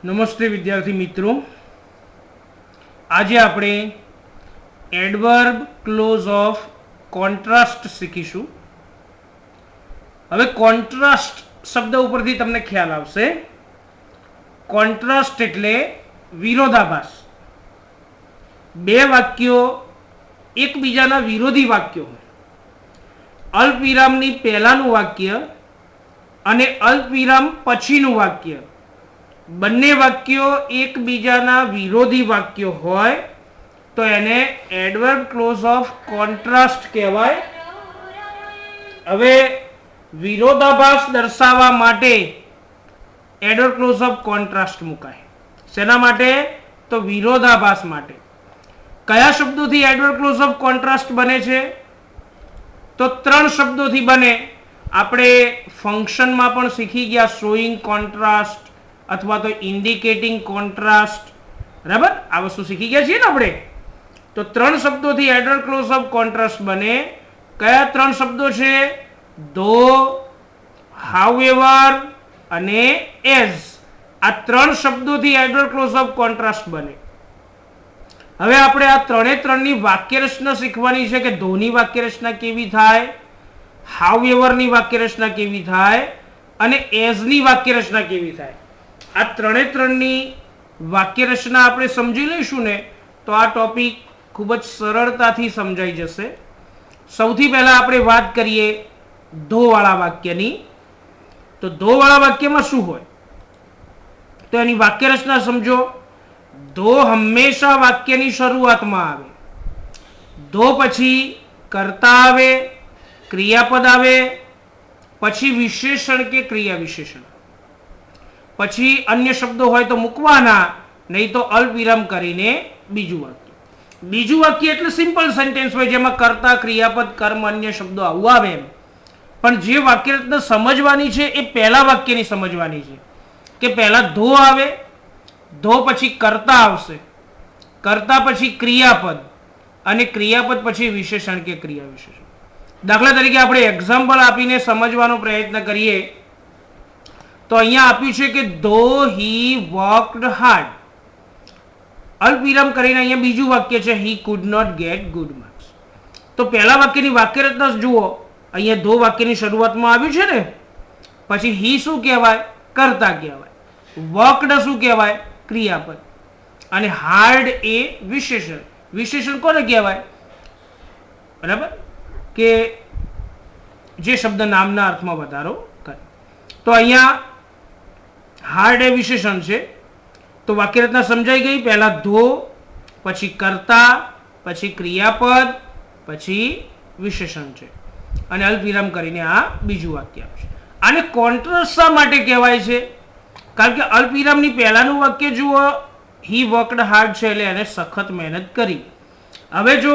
નમસ્તે વિદ્યાર્થી મિત્રો, આજે આપણે એડવર્બ ક્લોઝ ઓફ કોન્ટ્રાસ્ટ શીખીશું. હવે કોન્ટ્રાસ્ટ શબ્દ ઉપરથી તમને ખ્યાલ આવશે. કોન્ટ્રાસ્ટ એટલે વિરોધાભાસ. બે વાક્યો એકબીજાના વિરોધી વાક્યો, અલ્પવિરામની પહેલાનું વાક્ય અને અલ્પવિરામ પછીનું વાક્ય, બંને વાક્યો એકબીજાના વિરોધી વાક્યો હોય તો એને એડવર્બ ક્લોઝ ઓફ કોન્ટ્રાસ્ટ કહેવાય. હવે વિરોધાભાસ દર્શાવવા માટે એડવર્બ ક્લોઝ ઓફ કોન્ટ્રાસ્ટ મુકાય. શેના માટે? તો વિરોધાભાસ માટે. કયા શબ્દોથી એડવર્બ ક્લોઝ ઓફ કોન્ટ્રાસ્ટ બને છે? તો ત્રણ શબ્દોથી બને. આપણે ફંક્શનમાં પણ શીખી ગયા, શોઈંગ કોન્ટ્રાસ્ટ અથવા તો ઇન્ડિકેટિંગ કોન્ટ્રાસ્ટ. બરાબર, આ વસ્તુ શીખી ગયા છીએ ને આપણે. તો ત્રણ શબ્દોથી એડવર્બ ક્લોઝ ઓફ કોન્ટ્રાસ્ટ બને. કયા ત્રણ શબ્દો છે? ધો, હાઉએવર અને એઝ. આ ત્રણ શબ્દોથી એડવર્બ ક્લોઝ ઓફ કોન્ટ્રાસ્ટ બને. હવે આપણે આ ત્રણે ત્રણની વાક્ય રચના શીખવાની છે કે ધોની વાક્ય રચના કેવી થાય, હાઉએવરની વાક્ય રચના કેવી થાય અને એઝની વાક્ય રચના કેવી થાય. આ ત્રણે ત્રણની વાક્ય રચના આપણે સમજી લઈશું ને તો આ ટોપિક ખૂબ જ સરળતાથી સમજાઈ જશે. સૌથી પહેલા આપણે વાત કરીએ ધોવાળા વાક્યની. તો ધોવાળા વાક્યમાં શું હોય? તો એની વાક્ય રચના સમજો. ધો હંમેશા વાક્યની શરૂઆતમાં આવે. ધો પછી કર્તા આવે, ક્રિયાપદ આવે, પછી વિશેષણ કે ક્રિયા વિશેષણ, પછી અન્ય શબ્દો હોય તો મૂકવાના, નહીં તો અલ્પવિરામ કરીને બીજું વાક્ય. બીજું વાક્ય એટલે સિમ્પલ સેન્ટેન્સ હોય જેમાં કર્તા, ક્રિયાપદ, કર્મ, અન્ય શબ્દો આવું આવે એમ. પણ જે વાક્ય રચના સમજવાની છે એ પહેલા વાક્યની સમજવાની છે કે પહેલા ધો આવે, ધો પછી કર્તા આવશે, કર્તા પછી ક્રિયાપદ અને ક્રિયાપદ પછી વિશેષણ કે ક્રિયા વિશેષણ. દાખલા તરીકે આપણે એક્ઝામ્પલ આપીને સમજવાનો પ્રયત્ન કરીએ તો અહીંયા આપ્યું છે કે ધો હી વર્કડ હાર્ડ. અલ્પવિરામ કરીને અહીંયા બીજું વાક્ય છે he could not get good marks. તો પહેલા વાક્યની વાક્ય રચના જુઓ. અહીંયા ધો વાક્યની શરૂઆતમાં આવ્યું છે ને, પછી હી શું કહેવાય? કર્તા કહેવાય. વર્કડ શું કહેવાય? ક્રિયાપદ. અને હાર્ડ એ વિશેષણ. વિશેષણ કોને કહેવાય? બરાબર, કે જે શબ્દ નામના અર્થમાં વધારો કરે. તો અહીંયા હાર્ડ એ વિશેષણ છે. તો વાક્ય રચના સમજાઈ ગઈ. પહેલા ધો, પછી કર્તા, પછી ક્રિયાપદ, પછી વિશેષણ છે અને અલ્પવિરામ કરીને આ બીજું વાક્ય આવશે. આને કોન્ટ્રાસ્ટ શા માટે કહેવાય છે? કારણ કે અલ્પવિરામની પહેલાનું વાક્ય જુઓ, હી વર્કડ હાર્ડ છે એટલે એને સખત મહેનત કરી. હવે જો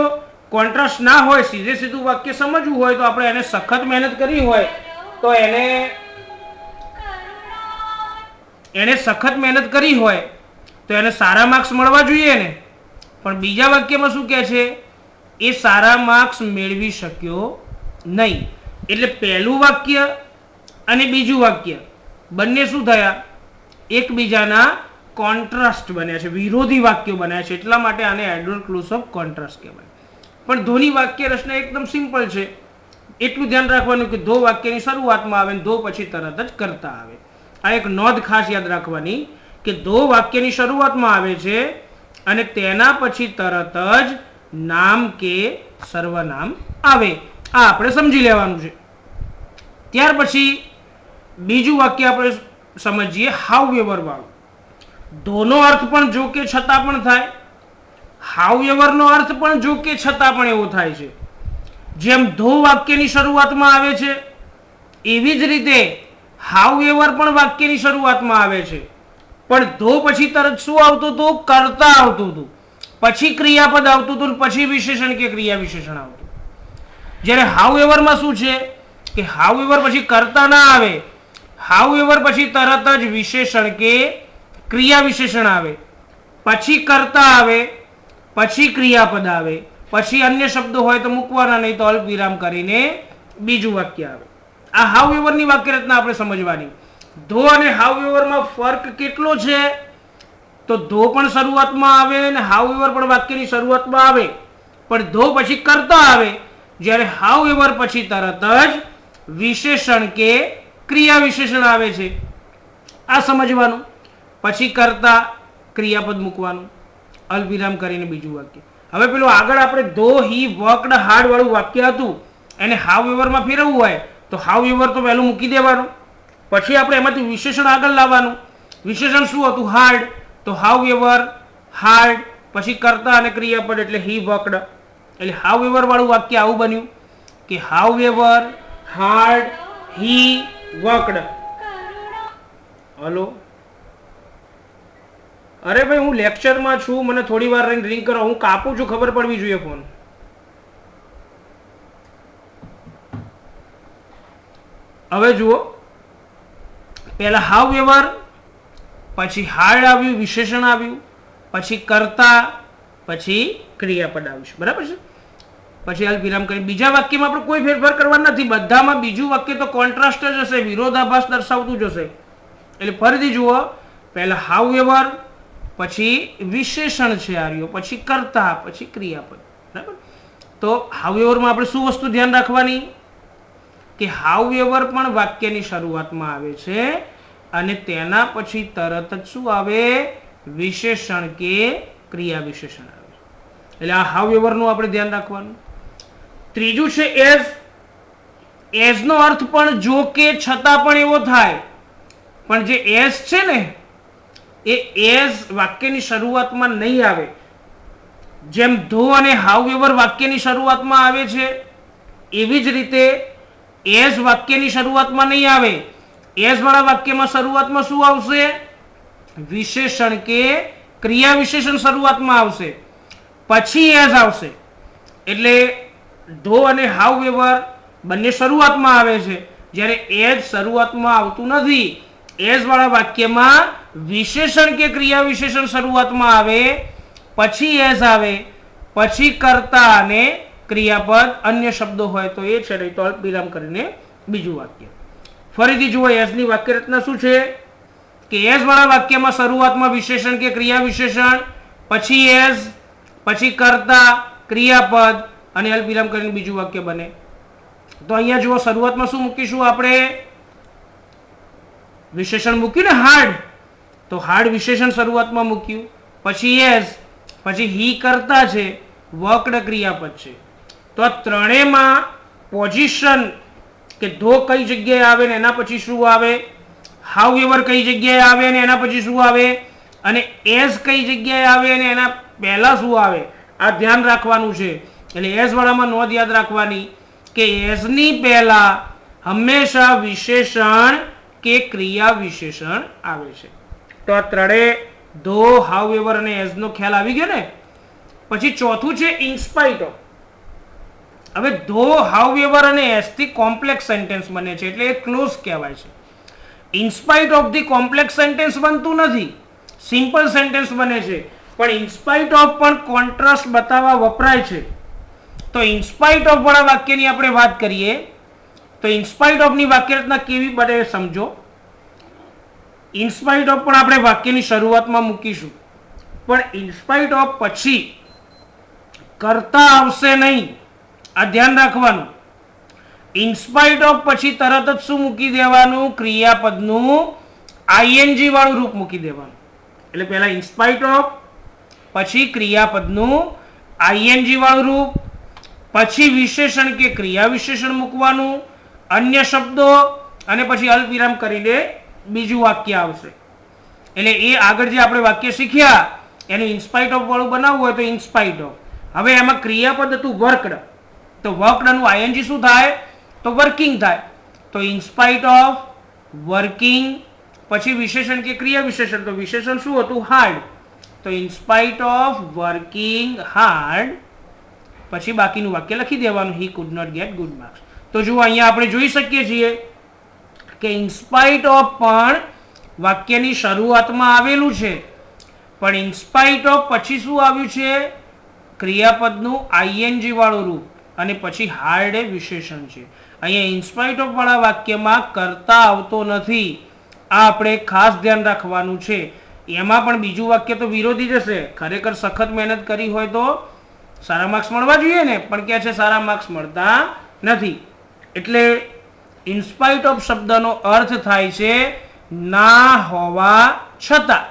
કોન્ટ્રાસ્ટ ના હોય, સીધે સીધું વાક્ય સમજવું હોય તો આપણે એને સખત મહેનત કરી હોય તો એને સખત મહેનત કરી હોય તો એને સારા માર્ક્સ મળવા જોઈએ ને. પણ બીજા વાક્યમાં શું કહે છે? એ સારા માર્ક્સ મેળવી શક્યો નહીં. એટલે પહેલું વાક્ય અને બીજું વાક્ય બંને શું થયા? એકબીજાના કોન્ટ્રાસ્ટ બન્યા છે, વિરોધી વાક્યો બન્યા છે. એટલા માટે આને એડવર્બ ક્લોઝ ઓફ કોન્ટ્રાસ્ટ કહેવાય. પણ ધોની વાક્ય રચના એકદમ સિમ્પલ છે. એટલું ધ્યાન રાખવાનું કે ધો વાક્યની શરૂઆતમાં આવે, ધો પછી તરત જ કરતા આવે. આ એક નોંધ ખાસ યાદ રાખવાની કે ધો વાક્યની શરૂઆતમાં આવે છે અને તેના પછી તરત જ નામ કે સર્વનામ આવે. આ આપણે સમજી લેવાનું છે. ત્યાર પછી બીજું વાક્ય આપણે સમજીએ, હાઉએવર વાળું. ધોનો અર્થ પણ જો કે છતાં પણ થાય, હાઉએવરનો અર્થ પણ જો કે છતાં પણ એવો થાય છે. જેમ ધો વાક્યની શરૂઆતમાં આવે છે એવી જ રીતે હાઉએવર પણ વાક્યની શરૂઆતમાં આવે છે. પણ ધો પછી તરત શું આવતું હતું? કર્તા આવતું હતું, પછી ક્રિયાપદ આવતું હતું, પછી વિશેષણ કે ક્રિયા વિશેષણ આવતું. જ્યારે હાઉએવરમાં શું છે કે હાઉએવર પછી કર્તા ના આવે, હાઉએવર પછી તરત જ વિશેષણ કે ક્રિયા વિશેષણ આવે, પછી કર્તા આવે, પછી ક્રિયાપદ આવે, પછી અન્ય શબ્દો હોય તો મૂકવાના, નહીં તો અલ્પવિરામ કરીને બીજું વાક્ય આવે. આ હાઉએવરની વાક્ય રચના આપણે સમજવાની. ધો અને હાઉએવરમાં ફર્ક કેટલો છે તો ધો પણ શરૂઆતમાં આવે અને હાઉ એવર પણ વાક્યની શરૂઆતમાં આવે, પણ ધો પછી કરતા આવે, જ્યારે હાઉ એવર પછી તરત જ વિશેષણ કે ક્રિયા વિશેષણ આવે છે. આ સમજવાનું. પછી કરતા ક્રિયાપદ મૂકવાનું, અલ્પવિરામ કરીને બીજું વાક્ય. હવે પેલું આગળ આપણે ધો હી વર્કડ હાર્ડ વાળું વાક્ય હતું એને હાઉ એવરમાં ફેરવવું હોય તો હાઉ એવર તો પહેલું મૂકી દેવાનું, પછી આપણે એમાંથી વિશેષણ આગળ લાવવાનું. વિશેષણ શું હતું? હાર્ડ. તો હાઉ એવર હાર્ડ, પછી કરતા અને ક્રિયાપદ એટલે હી વર્કડ. એટલે હાઉ એવર વાળું વાક્ય આવું બન્યું કે how ever hard he worked. Hello, અરે ભાઈ હું લેક્ચરમાં છું, મને થોડી વાર રહીને રિંગ કરો, હું કાપું છું, ખબર પડવી જોઈએ ફોન. હવે જુઓ, પહેલા હાઉ એવર, પછી હાર્ડ આવ્યું, વિશેષણ આવ્યું, પછી કરતા, પછી ક્રિયાપદ આવ્યું છે. બરાબર છે? પછી અલ્પવિરામ કરી બીજા વાક્યમાં આપણે કોઈ ફેરફાર કરવાનો નથી, બધામાં બીજું વાક્ય તો કોન્ટ્રાસ્ટ જ હશે, વિરોધાભાસ દર્શાવતું જ હશે. એટલે ફરીથી જુઓ, પહેલા હાઉ એવર, પછી વિશેષણ છે આર્યો, પછી કરતા, પછી ક્રિયાપદ. બરાબર? તો હાઉ એવરમાં આપણે શું વસ્તુ ધ્યાન રાખવાની કે હાઉ એવર પણ વાક્યની શરૂઆતમાં આવે છે અને તેના પછી તરત જ શું આવે? વિશેષણ કે ક્રિયા વિશેષણ આવે. એટલે આ હાઉ એવરનું આપણે ધ્યાન રાખવાનું. ત્રીજું છે એઝ. એઝનો અર્થ પણ જો કે છતાં પણ એવો થાય, પણ જે એઝ છે ને એ એઝ વાક્યની શરૂઆતમાં નહીં આવે. જેમ ધો અને હાઉ એવર વાક્યની શરૂઆતમાં આવે છે એવી જ રીતે એઝ વાક્યની શરૂઆતમાં નહીં આવે. એઝ વાળા વાક્યમાં શરૂઆતમાં શું આવશે? વિશેષણ કે ક્રિયા વિશેષણ શરૂઆતમાં આવશે, પછી એઝ આવશે. એટલે ધો અને હાઉ એવર બંને શરૂઆતમાં આવે છે, જ્યારે એઝ શરૂઆતમાં આવતું નથી. એઝ વાળા વાક્યમાં વિશેષણ કે ક્રિયા વિશેષણ શરૂઆતમાં આવે, પછી એઝ આવે, પછી કરતા અને ક્રિયાપદ અન્ય શબ્દો હોય તો એ છે, તો અલ્પવિરામ કરીને બીજું વાક્ય. ફરીથી જુઓ, એઝની વાક્ય રચના શું છે કે એઝ વાળા વાક્યમાં શરૂઆતમાં વિશેષણ કે ક્રિયા વિશેષણ, પછી એઝ, પછી કરતા, ક્રિયાપદ અને અલ્પવિરામ કરીને બીજું વાક્ય બને. તો અહીંયા જુઓ, શરૂઆતમાં શું મૂકીશું આપણે? વિશેષણ મૂક્યું ને હાર્ડ, તો હાર્ડ વિશેષણ શરૂઆતમાં મૂક્યું, પછી એઝ, પછી હી કરતા છે, વર્કડ ક્રિયાપદ છે. તો આ ત્રણેયમાં પોઝિશન કે ધો કઈ જગ્યાએ આવે ને એના પછી શું આવે, હાઉ એવર કઈ જગ્યાએ આવે ને એના પછી શું આવે, અને એઝ કઈ જગ્યાએ આવે ને એના પહેલા શું આવે, આ ધ્યાન રાખવાનું છે. એટલે એઝ વાળામાં નોંધ યાદ રાખવાની કે એઝની પહેલા હંમેશા વિશેષણ કે ક્રિયા વિશેષણ આવે છે. તો આ ત્રણેય ધો, હાઉ એવર અને એઝનો ખ્યાલ આવી ગયો ને. પછી ચોથું છે ઇનસ્પાઇટ ઓફ. હવે ધો, હાઉ એવર અને એઝ થી કોમ્પ્લેક્સ સેન્ટેન્સ બને છે, એટલે એ ક્લોઝ કહેવાય છે. ઇનસ્પાઇટ ઓફ થી કોમ્પ્લેક્સ સેન્ટેન્સ બનતું નથી, સિમ્પલ સેન્ટેન્સ બને છે. પણ ઇનસ્પાઇટ ઓફ પણ કોન્ટ્રાસ્ટ બતાવવા વપરાય છે. તો ઇનસ્પાઇટ ઓફ વાળા વાક્યની આપણે વાત કરીએ તો ઇનસ્પાઇટ ઓફ ની વાક્ય રચના કેવી બને સમજો. ઇનસ્પાઇટ ઓફ પણ આપણે વાક્યની શરૂઆતમાં મૂકીશું, પણ ઇનસ્પાઇટ ઓફ પછી કરતા આવશે નહીં, આ ધ્યાન રાખવાનું. ઇનસ્પાઇટ ઓફ પછી તરત જ શું મૂકી દેવાનું? ક્રિયાપદનું આઈએનજી વાળું રૂપ મૂકી દેવાનું. એટલે પહેલા ઇનસ્પાઇટ ઓફ, પછી ક્રિયાપદનું આઈએનજી વાળું રૂપ, પછી વિશેષણ કે ક્રિયા વિશેષણ મૂકવાનું, અન્ય શબ્દો, અને પછી અલ્પવિરામ કરીને બીજું વાક્ય આવશે. એટલે એ આગળ જે આપણે વાક્ય શીખ્યા એનું ઇનસ્પાઇટ ઓફ વાળું બનાવવું હોય તો ઇનસ્પાઇટ ઓફ. હવે એમાં ક્રિયાપદ હતું વર્કડ, તો વર્કડનું આઈએનજી શું થાય? તો વર્કિંગ થાય. તો ઇનસ્પાઇટ ઓફ વર્કિંગ, પછી વિશેષણ કે ક્રિયા વિશેષણ, તો વિશેષણ શું હતું? હાર્ડ. તો ઇનસ્પાઇટ ઓફ વર્કિંગ હાર્ડ, પછી બાકીનું વાક્ય લખી દેવાનું, he could not get good marks. તો જુઓ, અહીંયા આપણે જોઈ શકીએ છીએ કે ઇનસ્પાઇટ ઓફ પણ વાક્યની શરૂઆતમાં આવેલું છે, પણ ઇનસ્પાઇટ ઓફ પછી શું આવ્યું છે? ક્રિયાપદનું આઈએનજી વાળું રૂપ, અને પછી હાર્ડ એ વિશેષણ છે. અહીંયા ઇનસ્પાઇટ ઓફ વાળા વાક્યમાં કરતા આવતો નથી, આ આપણે ખાસ ધ્યાન રાખવાનું છે. એમાં પણ બીજું વાક્ય તો વિરોધી જશે. ખરેખર સખત મહેનત કરી હોય તો સારા માર્ક્સ મળવા જોઈએ ને, પણ ક્યાં છે સારા માર્ક્સ મળતા નથી. એટલે ઇન્સ્પાઇટ ઓફ શબ્દનો અર્થ થાય છે ના હોવા છતાં.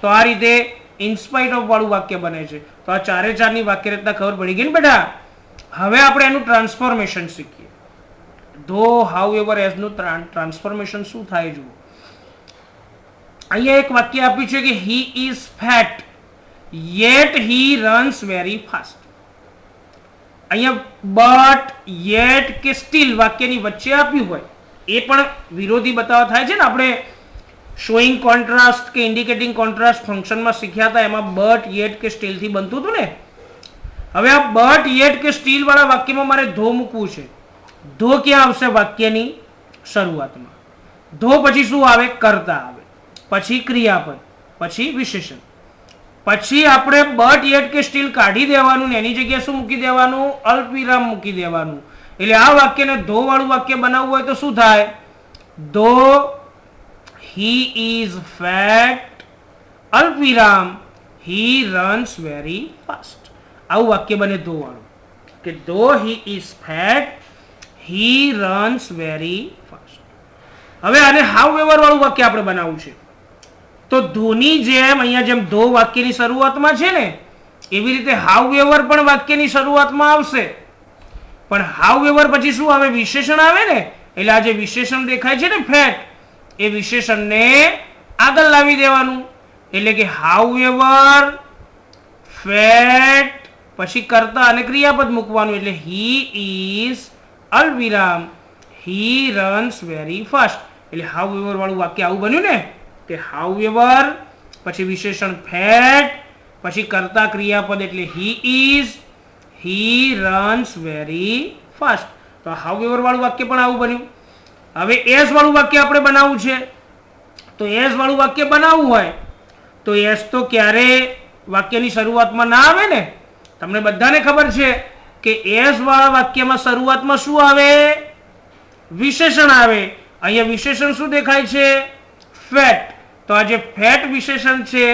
તો આ રીતે ઇન્સ્પાઇટ ઓફ વાળું વાક્ય બને છે. તો આ ચારે ચારની વાક્ય રચના ખબર પડી ગઈ ને બેટા. હવે આપણે એનું ટ્રાન્સફોર્મેશન શીખીએ. ધો હાઉ એવર એઝ નું ટ્રાન્સફોર્મેશન શું થાય જુઓ. અહીંયા એક વાક્ય આપ્યું છે કે he is fat yet he runs very fast. અહીંયા બટ યેટ કે સ્ટીલ વાક્યની વચ્ચે આપ્યું હોય એ પણ વિરોધી બતાવવા થાય છે ને. આપણે શોઈંગ કોન્ટ્રાસ્ટ કે ઇન્ડિકેટિંગ કોન્ટ્રાસ્ટ ફંક્શનમાં શીખ્યા હતા, એમાં બટ યેટ કે સ્ટીલ થી બનતું હતું ને. હવે આ બટ યેટ કે સ્ટીલ વાળા વાક્યમાં મારે ધો મૂકવું છે. ધો ક્યાં આવશે? વાક્યની શરૂઆતમાં. ધો પછી શું આવે? કર્તા આવે, પછી ક્રિયાપદ, પછી વિશેષણ. પછી આપણે બટ યેટ કે સ્ટીલ કાઢી દેવાનું ને એની જગ્યાએ શું મૂકી દેવાનું? અલ્પવિરામ મૂકી દેવાનું. એટલે આ વાક્યને ધો વાળું વાક્ય બનાવવું હોય તો શું થાય? ધો હી ઇઝ ફેટ અલ્પવિરામ હી રન્સ વેરી ફાસ્ટ. આવું વાક્ય બને ધો વાળું, કે ધો he is fat he runs very fast. હવે આને હાઉ એવર વાળું વાક્ય આપણે બનાવવું છે. તો ધોની જેમ અહીંયા જેમ ધો વાક્યની શરૂઆતમાં છે ને, એવી રીતે હાઉ એવર પણ વાક્યની શરૂઆતમાં આવશે. પણ હાઉ એવર પછી શું આવે? વિશેષણ આવે ને. એટલે આ જે વિશેષણ દેખાય છે ને ફેટ, એ વિશેષણને આગળ લાવી દેવાનું. એટલે કે હાઉ એવર ફેટ પછી કર્તા અને ક્રિયાપદ મૂકવાનું. એટલે હી ઇઝ અલ્પવિરામ હી રન્સ વેરી ફાસ્ટ. એટલે હાઉ એવર વાળું વાક્ય આવું બન્યું ને, કે હાઉ એવર પછી વિશેષણ ફેટ પછી કર્તા ક્રિયાપદ એટલે he is he runs very fast. તો હાઉ એવર વાળું વાક્ય પણ આવું બન્યું. હવે એઝ વાળું વાક્ય આપણે બનાવવું છે. તો એઝ વાળું વાક્ય બનાવવું હોય તો એઝ તો ક્યારે વાક્યની શરૂઆતમાં ના આવે ને. તમને બધાને ખબર છે કે એઝ વાળા વાક્યમાં શરૂઆતમાં શું આવે? વિશેષણ આવે. અહીંયા વિશેષણ શું દેખાય છે? ફેટ. તો આ જે ફેટ વિશેષણ છે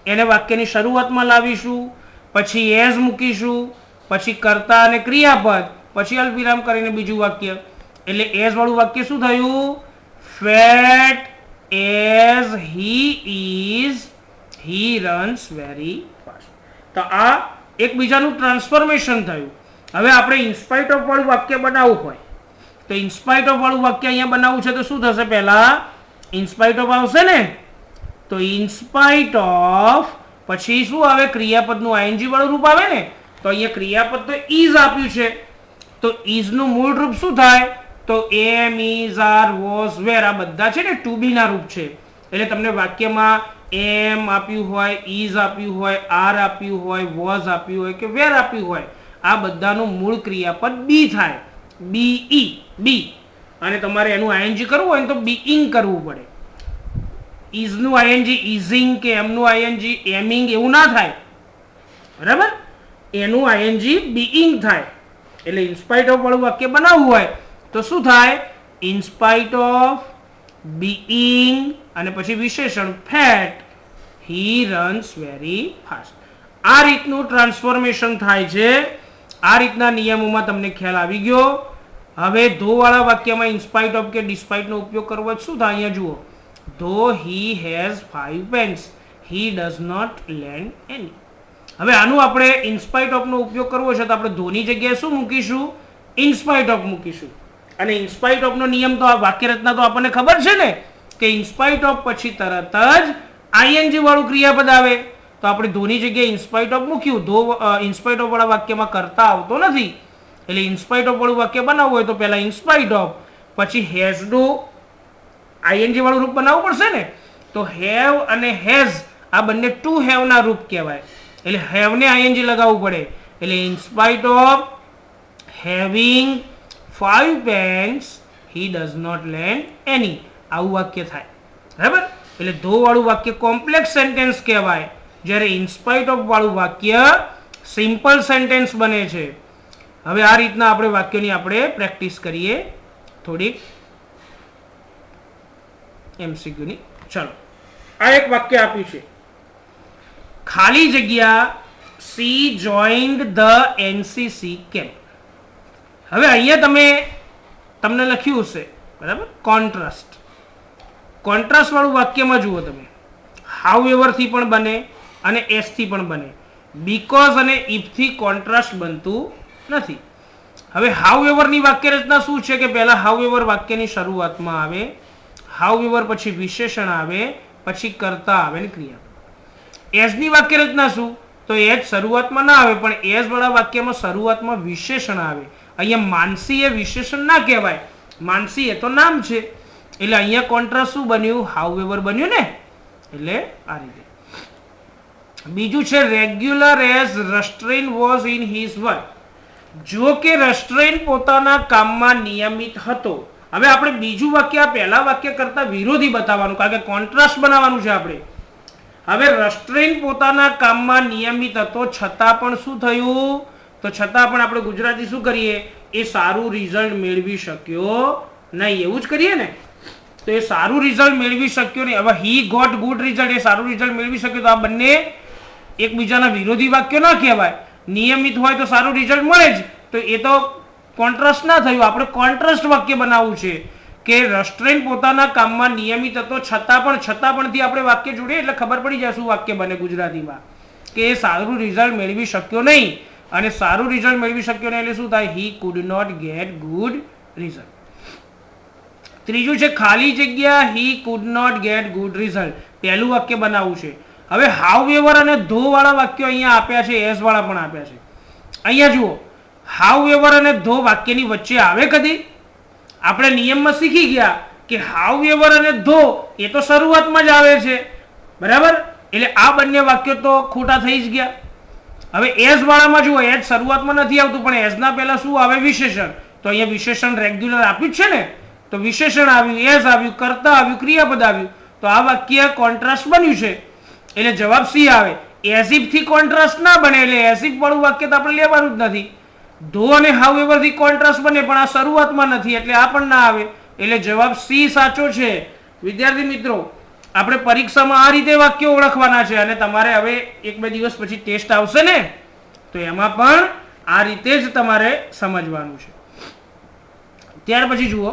એને વાક્યની શરૂઆતમાં લાવીશું, પછી એઝ મૂકીશું, પછી કર્તા અને ક્રિયાપદ, પછી અલ્પવિરામ કરીને બીજું વાક્ય. એટલે એઝ વાળું વાક્ય શું થયું? Fat as he is he runs very fast. તો આ એકબીજાનું ટ્રાન્સફોર્મેશન થયું. હવે આપણે ઇન્સ્પાઇટ ઓફ વાળું વાક્ય બનાવવું હોય તો ઇન્સ્પાઇટ ઓફ વાળું વાક્ય અહીંયા બનાવવું છે તો શું થશે? પહેલા ઇન્સ્પાઇટ ઓફ આવશે ને. તો ઇન્સ્પાઇટ ઓફ પછી શું આવે? ક્રિયાપદનું આઈએનજી વાળું રૂપ આવે ને. તો અહીંયા ક્રિયાપદ તો ઇઝ આપ્યું છે, તો ઇઝ નું મૂળ રૂપ શું થાય? તો એમ, ઇઝ, આર, વોઝ, વેર આ બધા છે ને ટુ બી ના રૂપ છે. એટલે તમને વાક્યમાં એમ આપ્યું હોય, ઇઝ આપ્યું હોય, આર આપ્યું હોય, વોઝ આપ્યું હોય કે વેર આપ્યું હોય, આ બધાનું મૂળ ક્રિયાપદ બી થાય. બી ઈ બી. અને તમારે એનું આઈએનજી કરવું હોય તો બીઇંગ કરવું પડે. ઇઝ નું આઈએનજી ઇઝિંગ કે એમ નું આઈએનજી એમિંગ એવું ના થાય. બરાબર? એનું આઈએનજી બીઇંગ થાય. એટલે ઇન્સ્પાઇટ ઓફ વાળું વાક્ય બનાવવું હોય તો શું થાય? ઇન્સ્પાઇટ ઓફ બીઇંગ અને પછી વિશેષણ ફેટ હી રન્સ વેરી ફાસ્ટ. આ રીતનું ટ્રાન્સફોર્મેશન થાય છે. આ રીતના નિયમોમાં તમને ખ્યાલ આવી ગયો. હવે ધો વાળા વાક્યમાં ઇન્સ્પાઇટ ઓફ કે ડિસ્પાઇટ નો ઉપયોગ કરવો શું થાય? અહીંયા જુઓ. Though he has 5 pens he does not lend any. હવે આનું આપણે ઇન્સ્પાઇટ ઓફ નો ઉપયોગ કરવો છે તો આપણે ધોની જગ્યાએ શું મૂકીશું? ઇન્સ્પાઇટ ઓફ મૂકીશું. અને ઇન્સ્પાઇટ ઓફ નો નિયમ તો આ વાક્ય રચના તો આપણને ખબર છે ને, કે ઇન્સ્પાઇટ ઓફ પછી તરત જ આઈએનજી વાળું ક્રિયાપદ આવે. તો આપણે ધોની જગ્યાએ ઇન્સ્પાઇટ ઓફ મૂક્યું. ધો ઇન્સ્પાઇટ ઓફ વાળા વાક્યમાં કરતા આવતો નથી. એટલે ઇન્સ્પાઇટ ઓફ વાળું વાક્ય બનાવવું હોય તો પહેલા ઇન્સ્પાઇટ ઓફ પછી હેઝ નું આઈએનજી વાળું રૂપ બનાવવું પડશે ને. તો હેવ અને હેઝ આ બંને ટુ હેવ ના રૂપ કહેવાય. એટલે હેવ ને આઈએનજી લગાવવું પડે. એટલે in spite of having 5 pens he does not lend any. આવું વાક્ય થાય. બરાબર? એટલે ધો વાળું વાક્ય કોમ્પ્લેક્સ સેન્ટેન્સ કહેવાય, જ્યારે ઇન્સ્પાઇટ ઓફ વાળું વાક્ય સિમ્પલ સેન્ટેન્સ બને છે. હવે આ રીતના આપણે વાક્યોની આપણે પ્રેક્ટિસ કરીએ થોડીક એમસીક્યુ ની. ચલો આ એક વાક્ય આપ્યું છે, ખાલી જગ્યા C joined the NCC camp. હવે અહીંયા તમને લખ્યું હશે બરાબર, કોન્ટ્રાસ્ટ. કોન્ટ્રાસ્ટ વાળું વાક્યમાં જુઓ તમે, હાઉ એવર થી પણ બને અને એસ થી પણ બને. બીકોઝ અને ઇફ થી કોન્ટ્રાસ્ટ બનતું નથી. હવે હાઉ એવર ની વાક્ય રચના શું છે કે પહેલા હાઉ એવર વાક્યની શરૂઆતમાં આવે, હાઉ એવર પછી વિશેષણ આવે, પછી કર્તા આવે ને ક્રિયા. એઝ ની વાક્ય રચના શું? તો એજ શરૂઆતમાં ના આવે, પણ એઝ વાળા વાક્યમાં શરૂઆતમાં વિશેષણ આવે. અહીંયા માનસી એ વિશેષણ ના કહેવાય, માનસી એ તો નામ છે. એટલે અહીંયા કોન્ટ્રાસ્ટ શું બન્યું? હાઉ એવર બન્યું ને. એટલે આ રીતે. બીજું છે રેગ્યુલર એઝ રસ્ટ્રેન વોઝ ઇન હિઝ વર્ક. જો કે રસ્ટ્રેન પોતાના કામમાં નિયમિત હતો. હવે આપણે બીજું વાક્ય આ પહેલા વાક્ય કરતા વિરોધી બતાવવાનું, કારણ કે કોન્ટ્રાસ્ટ બનાવવાનું છે આપણે. હવે રસ્ટ્રેન પોતાના કામમાં નિયમિત હતો, છતાં પણ શું થયું? તો છતાં પણ આપણે ગુજરાતી શું કરીએ? એ સારું રિઝલ્ટ મેળવી શક્યો નહીં, એવું જ કરીએ ને. તો એ સારું રિઝલ્ટ મેળવી શક્યો નહીં. હવે હી ગોટ ગુડ રિઝલ્ટ, એ સારું રિઝલ્ટ મેળવી શક્યો. તો આ બંને એકબીજાના વિરોધી વાક્યો ના કહેવાય. નિયમિત હોય તો સારું રિઝલ્ટ મળે જ, તો એ તો કોન્ટ્રાસ્ટ ના થયું. આપણે કોન્ટ્રાસ્ટ વાક્ય બનાવવું છે કે રસ્ટ્રેન પોતાના કામમાં નિયમિત હતો, છતાં પણ થી આપણે વાક્ય જોડીએ એટલે ખબર પડી જાય શું વાક્ય બને ગુજરાતીમાં, કે એ સારું રિઝલ્ટ મેળવી શક્યો નહીં. અને સારું રિઝલ્ટ મેળવી શક્યો નહીં એટલે શું થાય? He could not get good result. ત્રીજું છે ખાલી જગ્યા he could not get good result. પહેલું વાક્ય બનાવવું છે. હવે હાઉ એવર અને ધો વાળા વાક્યો અહીંયા આપ્યા છે, એસ વાળા પણ આપ્યા છે. અહીંયા જુઓ, હાઉ એવર અને ધો વાક્યની વચ્ચે આવે કદી? આપણે નિયમમાં શીખી ગયા કે હાઉ એવર અને ધો એ તો શરૂઆતમાં જ આવે છે, બરાબર. એટલે આ બંને વાક્યો તો ખોટા થઈ જ ગયા. હવે એસ વાળામાં જુઓ, એસ શરૂઆતમાં નથી આવતું, પણ એસ ના પહેલા શું આવે? વિશેષણ. તો અહીંયા વિશેષણ રેગ્યુલર આપ્યું છે ને, તો વિશેષણ આવ્યું, એસ આવ્યું, કર્તા આવ્યું, ક્રિયાપદ આવ્યું. તો આ વાક્ય કોન્ટ્રાસ્ટ બન્યું છે, એટલે જવાબ સી આવે. એઝિફ થી કોન્ટ્રાસ્ટ ના બને, એટલે એઝિફ વાળું વાક્ય તો આપણે લેવાનું જ નથી. ધો અને હાઉ એવર થી કોન્ટ્રાસ્ટ બને, પણ આ શરૂઆતમાં નથી, એટલે આ પણ ના આવે. એટલે જવાબ સી સાચો છે. વિદ્યાર્થી મિત્રો, આપણે પરીક્ષામાં આ રીતે વાક્યો ઓળખવાના છે, અને તમારે હવે 1-2 દિવસ પછી ટેસ્ટ આવશે ને, તો એમાં પણ આ રીતે જ તમારે સમજવાનું છે. ત્યાર પછી જુઓ,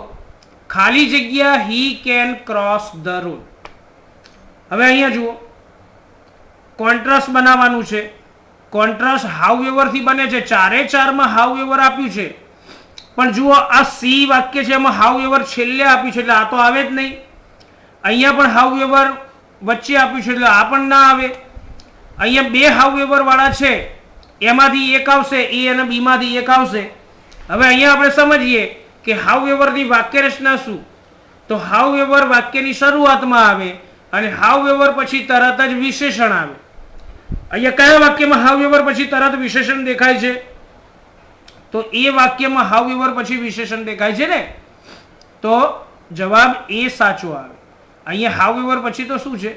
ખાલી જગ્યા he can cross the road. હવે અહીંયા જુઓ, કોન્ટ્રાસ્ટ બનાવવાનું છે. કોન્ટ્રાસ્ટ હાઉ એવર થી બને છે, 4 માં હાઉ એવર આપ્યું છે, પણ જુઓ આ સી વાક્ય છે એમાં હાઉ એવર છેલ્લે આપ્યું છે, એટલે આ તો આવે જ નહીં. અહીંયા પણ હાઉ એવર વચ્ચે આપ્યું છે, એટલે આ પણ ના આવે. અહીંયા બે હાઉ એવર વાળા છે, એમાંથી એક આવશે, એ અને બી માંથી એક આવશે. હવે અહીંયા આપણે સમજીએ કે હાઉ એવર ની વાક્ય રચના શું? તો હાઉ એવર વાક્યની શરૂઆતમાં આવે, અને હાઉ એવર પછી તરત જ વિશેષણ આવે. અહીંયા કયા વાક્યમાં હાઉ એવર પછી તરત વિશેષણ દેખાય છે? તો એ વાક્યમાં હાઉ એવર પછી વિશેષણ દેખાય છે ને, તો જવાબ એ સાચો આવે. અહીંયા હાઉ એવર પછી તો શું છે?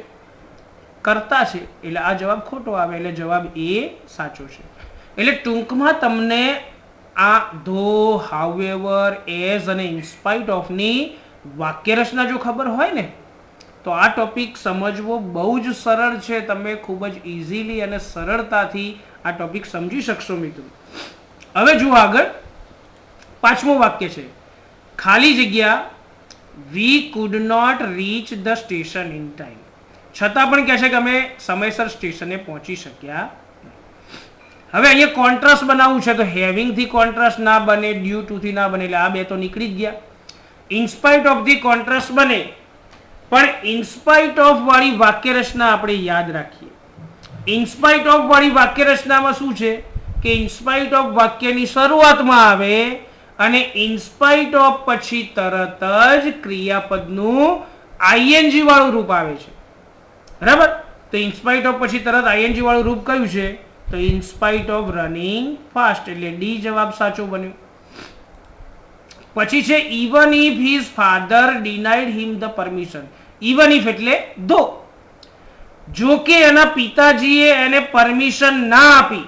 કર્તા છે, એટલે આ જવાબ ખોટો આવે, એટલે જવાબ એ સાચો છે. એટલે ટૂંકમાં તમને આ ધો, હાઉ એવર, એઝ અને ઇન્સ્પાઇટ ઓફ ની વાક્ય રચના જો ખબર હોય ને, તો આ ટોપિક સમજવો બહુ જ સરળ છે. તમે ખૂબ જ ઇઝીલી અને સરળતાથી આ ટોપિક સમજી શકશો મિત્રો. હવે જુઓ આગળ, 5મું વાક્ય છે, ખાલી જગ્યા we could not reach the station in time. છતાં પણ કહે છે કે અમે સમયસર સ્ટેશને પહોંચી શક્યા. હવે અહીંયા કોન્ટ્રાસ્ટ બનાવવું છે, તો હેવિંગ થી કોન્ટ્રાસ્ટ ના બને, ડ્યુ ટુ થી ના બને, એટલે આ બે તો નીકળી જ ગયા. ઇન્સ્પાઇટ ઓફ ધી કોન્ટ્રાસ્ટ બને, પણ ઇન્સ્પાઇટ ઓફ વાળી વાક્ય રચના આપણે યાદ રાખીએ. ઇન્સ્પાઇટ ઓફ વાળી વાક્ય રચનામાં શું છે કે ઇન્સ્પાઇટ ઓફ વાક્યની શરૂઆતમાં આવે, અને ઇન્સ્પાઇટ ઓફ પછી તરત જ ક્રિયાપદનું આઈએનજી વાળું રૂપ આવે છે, બરાબર. તો ઇન્સ્પાઇટ ઓફ પછી તરત આઈએનજી વાળું રૂપ કયું છે? તો ઇન્સ્પાઇટ ઓફ રનિંગ ફાસ્ટ, એટલે ડી જવાબ સાચો બન્યો. પછી છે even if his father denied him the permission. Even if એટલે ધો, જો કે એના પિતાજીએ એને પરમિશન ના આપી,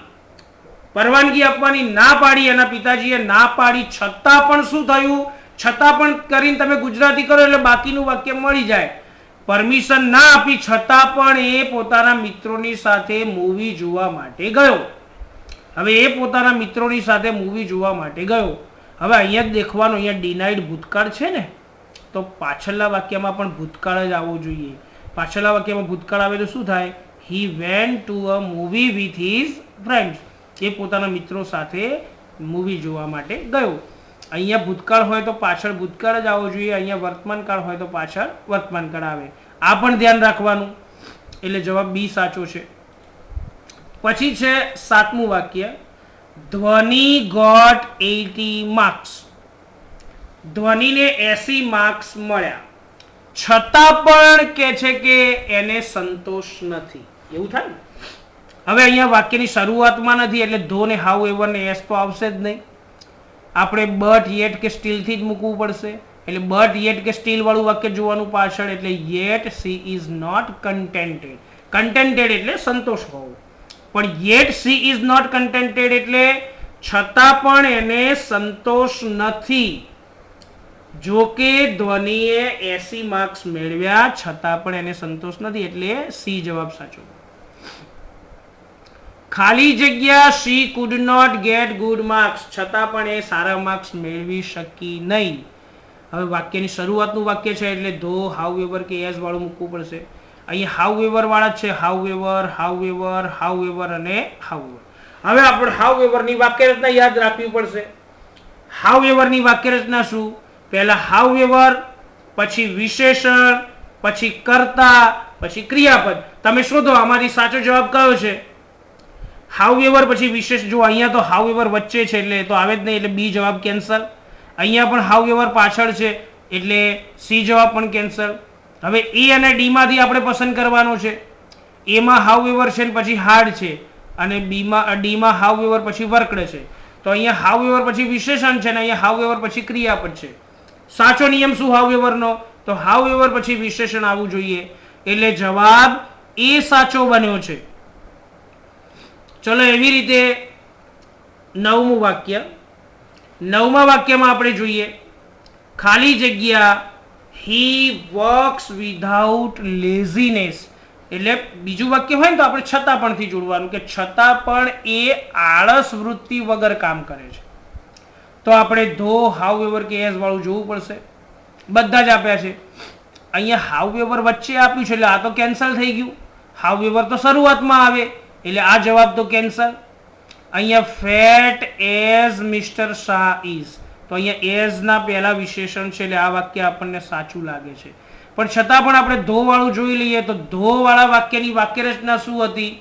પરવાનગી આપવાની ના પાડી, એના પિતાજીએ ના પાડી, છતાં પણ શું થયું? છતાં પણ કરીને તમે ગુજરાતી કરો એટલે બાકીનું વાક્ય મળી જાય પરમિશન ના આપી છતાં પણ એ પોતાના મિત્રોની સાથે મૂવી જોવા માટે ગયો. હવે એ પોતાના મિત્રોની સાથે મૂવી જોવા માટે ગયો. હવે અહીંયા જ દેખવાનું, અહીંયા ડિનાઇડ ભૂતકાળ છે ને, તો પાછળના વાક્યમાં પણ ભૂતકાળ જ આવવો જોઈએ. પાછળના વાક્યમાં ભૂતકાળ આવે તો શું થાય? He went to a movie with his friends. એ પોતાના મિત્રો સાથે મૂવી જોવા માટે ગયો. અહીંયા ભૂતકાળ હોય તો પાછળ ભૂતકાળ જ આવવો જોઈએ, અહીંયા વર્તમાન કાળ હોય તો પાછળ વર્તમાન કાળ આવે. આ પણ ધ્યાન રાખવાનું. એટલે જવાબ બી સાચો છે. પછી છે 7મું વાક્ય, ધ્વની ગોટ 80 માર્ક્સ. ધ્વનીને 80 માર્ક્સ મળ્યા, છતાં પણ કે છે કે એને સંતોષ નથી. એવું થાય ને. હવે અહીંયા વાક્યની શરૂઆતમાં નથી એટલે ધો ને હાઉ એવર ને એસ તો આવશે જ નહીં. આપણે બટ યેટ કે સ્ટીલથી જ મૂકવું પડશે. એટલે બટ યેટ કે સ્ટીલ વાળું વાક્ય જોવાનું પાછળ. એટલે યેટ સી ઇઝ નોટ કન્ટેન્ટેડ. કન્ટેન્ટેડ એટલે સંતોષ હોવો, પણ યેટ સી ઇઝ નોટ કન્ટેન્ટેડ એટલે છતાં પણ એને સંતોષ નથી. જો કે ધ્વનિએ 80 માર્ક્સ મેળવ્યા છતાં પણ એને સંતોષ નથી, એટલે સી જવાબ સાચો. ખાલી જગ્યા she could not get good marks. છતાં પણ એ સારા માર્ક્સ મેળવી શકી નહીં. હવે વાક્યની શરૂઆતનું વાક્ય છે એટલે ધો હાઉ એવર કે એઝ વાળું મૂકવું પડશે. અહીંયા હાઉ એવર વાળા છે, how ever, how ever, how ever અને હાઉ એવર. હવે આપણે હાઉ એવરની વાક્યરચના યાદ રાખવી પડશે. હાઉ એવરની વાક્યરચના શું? પહેલા હાઉ એવર, પછી વિશેષણ, પછી કર્તા, પછી ક્રિયાપદ. તમે શોધો આમાંથી સાચો જવાબ કયો છે? હાઉ એવર પછી વિશેષ. જો અહીંયા તો હાઉ એવર વચ્ચે છે એટલે તો આવે જ નહીં, એટલે બી જવાબ કેન્સલ. અહીંયા પણ હાઉ એવર પાછળ છે એટલે સી જવાબ પણ કેન્સલ. હવે એ અને ડી માંથી આપણે પસંદ કરવાનો છે. એમાં હાઉ એવર છે ને પછી હાર્ડ છે, અને ડીમાં હાઉ એવર પછી વર્કડ છે. તો અહીંયા હાઉ એવર પછી વિશેષણ છે ને અહીંયા હાઉ એવર પછી ક્રિયાપદ છે. સાચો નિયમ શું હાઉ એવરનો? તો હાઉ એવર પછી વિશેષણ આવવું જોઈએ. એટલે જવાબ એ સાચો બન્યો છે. ચલો એવી રીતે 9મું વાક્ય. 9મા વાક્યમાં આપણે જોઈએ ખાલી જગ્યા હી વર્ક્સ વિધાઉટ લેઝીનેસ. એટલે બીજું વાક્ય હોય ને તો આપણે છતાં પણ થી જોડવાનું, કે છતાં પણ એ આળસ વૃત્તિ વગર કામ કરે છે. તો આપણે ધો હાઉ એવર કે એઝ વાળું જોવું પડશે. બધા જ આપ્યા છે. અહીંયા હાઉ એવર વચ્ચે આપ્યું છે એટલે આ તો કેન્સલ થઈ ગયું. હાઉ એવર તો શરૂઆતમાં આવે એટલે આ જવાબ તો કેન્સલ. અહીંયા fat as mister Shah is, તો અહીંયા એઝ ના પહેલા વિશેષણ છે એટલે આ વાક્ય આપણને સાચું લાગે છે. પણ છતાં પણ આપણે ધો વાળું જોઈ લઈએ તો ધો વાળા વાક્યની વાક્યરચના શું હતી?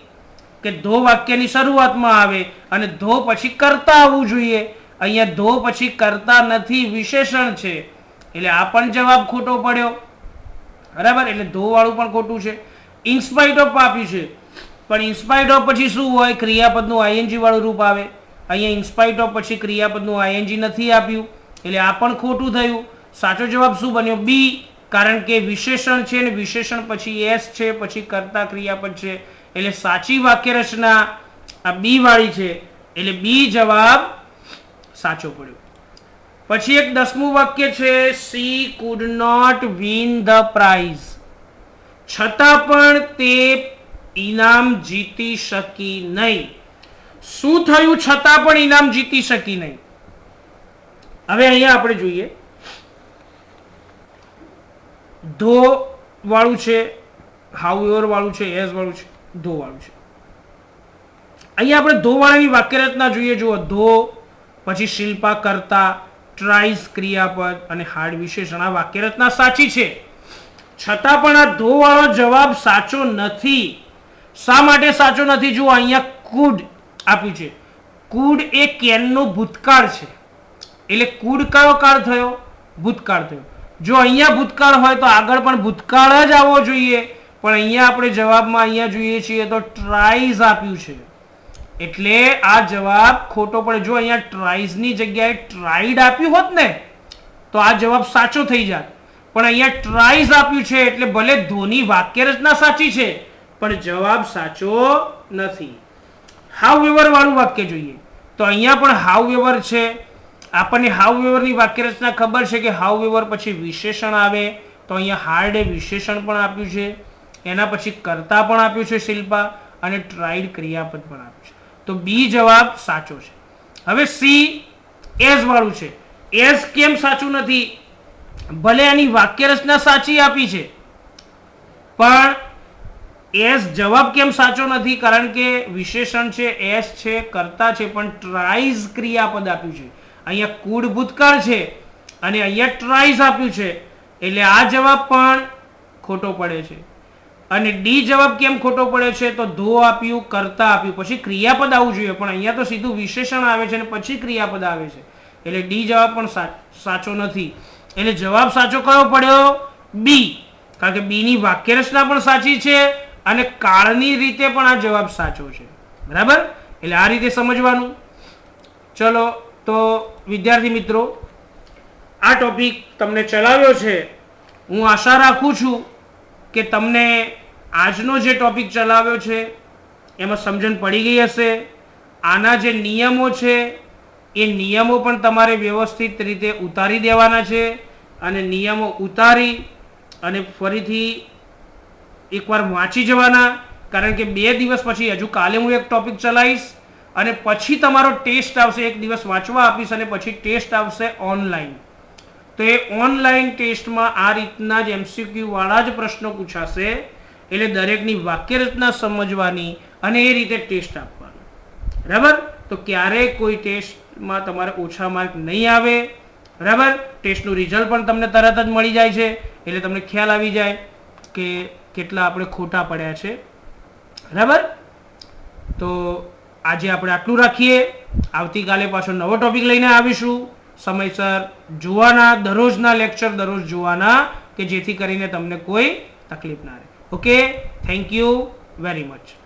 કે ધો વાક્યની શરૂઆતમાં આવે અને ધો પછી કરતા આવવું જોઈએ. અહીંયા ધો પછી કરતા નથી, વિશેષણ છે એટલે આ પણ જવાબ ખોટો પડ્યો. બરાબર, એટલે ધો વાળું પણ ખોટું છે. ઇન્સ્પાઇટ ઓફ આપ્યું છે પણ ઇન્સ્પાઇટ ઓફ પછી શું હોય? ક્રિયાપદનું આઈએનજી વાળું રૂપ આવે. અહીંયા ઇન્સ્પાઇટ ઓફ પછી ક્રિયાપદનું આઈએનજી નથી આપ્યું એટલે આ પણ ખોટું થયું. સાચો જવાબ શું બન્યો? બી. કારણ કે વિશેષણ છે ને વિશેષણ પછી એસ છે, પછી કર્તા ક્રિયાપદ છે એટલે સાચી વાક્ય રચના આ બી વાળી છે એટલે બી જવાબ સાચો પડ્યો. પછી એક 10મું વાક્ય છે she could not win the prize. છતાં પણ તે ઇનામ જીતી શકી નહીં. શું થયું છતાં પણ ઇનામ જીતી શકી નહીં? હવે અહીંયા આપણે જોઈએ ધો વાળું છે, હાઉ એવર વાળું છે, એઝ વાળું છે, ધો વાળું છે. અહીંયા આપણે ધો વાળાની વાક્યરચના જોઈએ. જુઓ, ધો પછી શિલ્પા કરતા, ટ્રાઇઝ ક્રિયાપદ અને હાર્ડ વિશેષણ. આ વાક્યરચના સાચી છે, છતાં પણ આ ધો વાળો જવાબ સાચો નથી. શા માટે સાચો નથી? જુઓ, અહીંયા કુડ આપ્યું છે. કુડ એ કેનનો ભૂતકાળ છે એટલે કુડ કયો કાળ થયો? ભૂતકાળ થયો. જો અહીંયા ભૂતકાળ હોય તો આગળ પણ ભૂતકાળ જ આવવો જોઈએ, પણ અહીંયા આપણે જવાબમાં અહીંયા જોઈએ છીએ તો ટ્રાઇઝ આપ્યું છે એટલે આ જવાબ ખોટો પડે. જો અહીંયા ટ્રાઇઝની જગ્યાએ ટ્રાઇડ આપ્યું હોત ને તો આ જવાબ સાચો થઈ જાત, પણ અહીંયા ટ્રાઇઝ આપ્યું છે એટલે ભલે ધોની વાક્યરચના સાચી છે પણ જવાબ સાચો નથી. હાઉ એવર વાળું વાક્ય જોઈએ તો અહીંયા પણ હાઉ એવર છે. આપણને હાઉ એવરની વાક્યરચના ખબર છે કે હાઉ એવર પછી વિશેષણ આવે તો અહીંયા હાર્ડ એ વિશેષણ પણ આપ્યું છે, એના પછી કર્તા પણ આપ્યું છે શિલ્પા, અને ટ્રાઇડ ક્રિયાપદ પણ આપ્યું છે. તો બી જવાબ સાચો છે. હવે સી એઝ વાળું છે. એઝ કેમ સાચું નથી? ભલે આની વાક્ય રચના સાચી આપી છે, પણ એસ જવાબ કેમ સાચો નથી? કારણ કે વિશેષણ છે, એસ છે, કર્તા છે, પણ ટ્રાઇઝ ક્રિયાપદ આપ્યું છે. અહીંયા કુડ ભૂતકાળ છે અને અહીંયા ટ્રાઇઝ આપ્યું છે, એટલે આ જવાબ પણ ખોટો પડે છે. અને ડી જવાબ કેમ ખોટો પડે છે? તો ધો આપ્યું, કર્તા આપ્યું, પછી ક્રિયાપદ આવવું જોઈએ, પણ અહીંયા તો સીધું વિશેષણ આવે છે અને પછી ક્રિયાપદ આવે છે, એટલે ડી જવાબ પણ સાચો નથી. એટલે જવાબ સાચો કયો પડ્યો? બી. કારણ કે બી ની વાક્ય રચના પણ સાચી છે અને કાળની રીતે પણ આ જવાબ સાચો છે. બરાબર? એટલે આ રીતે સમજવાનું. ચલો તો વિદ્યાર્થી મિત્રો, આ ટોપિક તમને ચલાવ્યો છે. હું આશા રાખું છું કે તમને આજનો જે ટોપિક ચલાવ્યો છે એમાં સમજણ પડી ગઈ હશે. આના જે નિયમો છે એ નિયમો પણ તમારે વ્યવસ્થિત રીતે ઉતારી દેવાના છે, અને નિયમો ઉતારી અને ફરીથી એકવાર વાંચી જવાના. કારણ કે 2 દિવસ પછી હજુ કાલે હું એક ટોપિક ચલાવીશ અને પછી તમારો ટેસ્ટ આવશે. 1 દિવસ વાંચવા આપીશ અને પછી ટેસ્ટ આવશે ઓનલાઈન. તો એ ઓનલાઈન ટેસ્ટમાં આ રીતના જ MCQ વાળા જ પ્રશ્નો પૂછાશે, એટલે દરેકની વાક્ય રચના સમજવાની અને એ રીતે ટેસ્ટ આપવાનો. બરાબર? તો ક્યારેય કોઈ ટેસ્ટમાં તમારે ઓછા માર્ક નહીં આવે. બરાબર? ટેસ્ટનું રિઝલ્ટ પણ તમને તરત જ મળી જાય છે, એટલે તમને ખ્યાલ આવી જાય કે કેટલા આપણે ખોટા પડ્યા છે. બરાબર? તો આજે આપણે આટલું રાખીએ. આવતીકાલે પાછો નવો ટોપિક લઈને આવીશું. સમયસર જોવાના, દરરોજના લેક્ચર દરરોજ જોવાના, કે જેથી કરીને તમને કોઈ તકલીફ ના રહે. Okay, thank you very much.